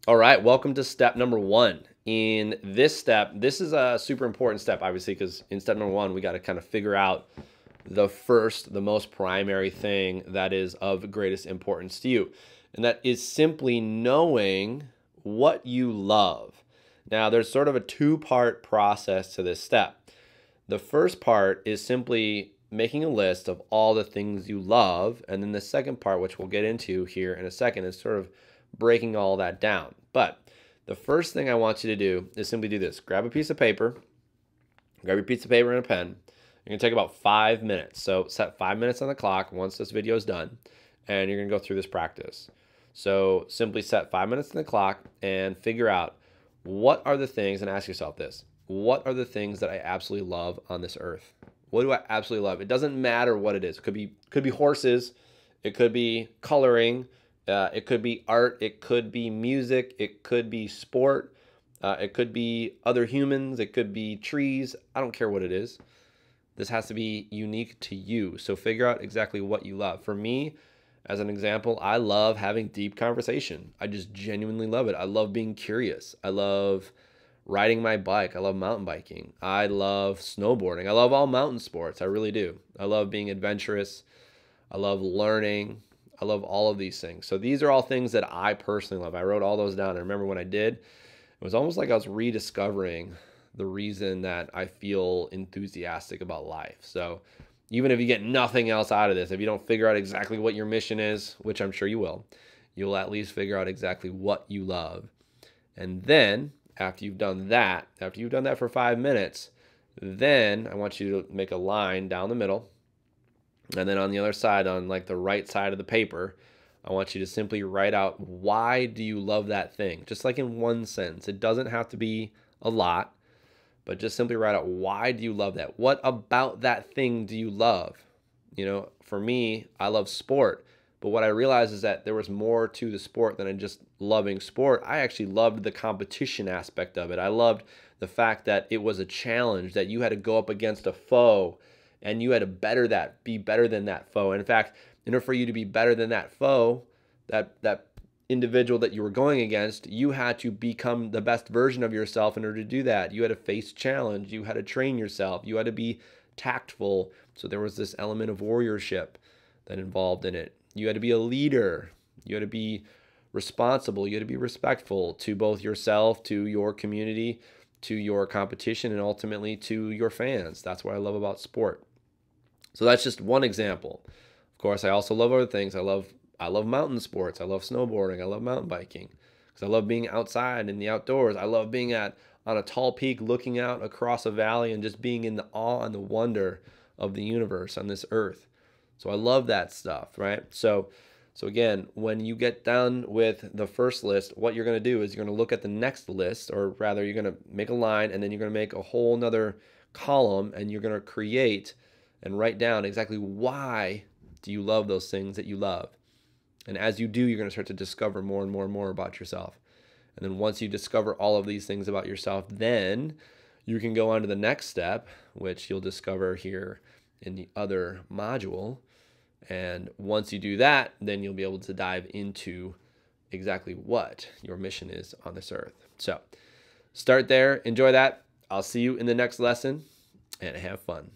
All right, welcome to step number one. In this step, this is a super important step, obviously, because in step number one, we got to kind of figure out the most primary thing that is of greatest importance to you. And that is simply knowing what you love. Now, there's sort of a two-part process to this step. The first part is simply making a list of all the things you love. And then the second part, which we'll get into here in a second, is sort of breaking all that down. But the first thing I want you to do is simply do this. Grab a piece of paper, grab your piece of paper and a pen. You're going to take about 5 minutes. So set 5 minutes on the clock once this video is done, and you're going to go through this practice. So simply set 5 minutes on the clock and figure out what are the things, and ask yourself this: what are the things that I absolutely love on this earth? What do I absolutely love? It doesn't matter what it is. It could be horses, it could be coloring, it could be art, it could be music, it could be sport, it could be other humans, it could be trees. I don't care what it is. This has to be unique to you. So figure out exactly what you love. For me, as an example, I love having deep conversation. I just genuinely love it. I love being curious. I love riding my bike. I love mountain biking. I love snowboarding. I love all mountain sports. I really do. I love being adventurous. I love learning. I love all of these things. So these are all things that I personally love. I wrote all those down. I remember when I did, it was almost like I was rediscovering the reason that I feel enthusiastic about life. So even if you get nothing else out of this, if you don't figure out exactly what your mission is, which I'm sure you will, you'll at least figure out exactly what you love. And then after you've done that for 5 minutes, then I want you to make a line down the middle. And then on the other side, on like the right side of the paper, I want you to simply write out, why do you love that thing? Just like in one sentence. It doesn't have to be a lot, but just simply write out, why do you love that? What about that thing do you love? You know, for me, I love sport. But what I realized is that there was more to the sport than just loving sport. I actually loved the competition aspect of it. I loved the fact that it was a challenge, that you had to go up against a foe and you had to be better than that foe. And in fact, in order for you to be better than that foe, that individual that you were going against, you had to become the best version of yourself in order to do that. You had to face challenge. You had to train yourself. You had to be tactful. So there was this element of warriorship that involved in it. You had to be a leader. You had to be responsible. You had to be respectful to both yourself, to your community, to your competition, and ultimately to your fans. That's what I love about sport. So that's just one example. Of course, I also love other things. I love mountain sports. I love snowboarding. I love mountain biking because I love being outside in the outdoors. I love being on a tall peak looking out across a valley and just being in the awe and the wonder of the universe on this earth. So I love that stuff, right? So again, when you get done with the first list, what you're going to do is you're going to look at the next list, or rather you're going to make a line, and then you're going to make a whole nother column, and you're going to create and write down exactly why do you love those things that you love. And as you do, you're going to start to discover more and more and more about yourself. And then once you discover all of these things about yourself, then you can go on to the next step, which you'll discover here in the other module. And once you do that, then you'll be able to dive into exactly what your mission is on this earth. So start there, enjoy that. I'll see you in the next lesson, and have fun.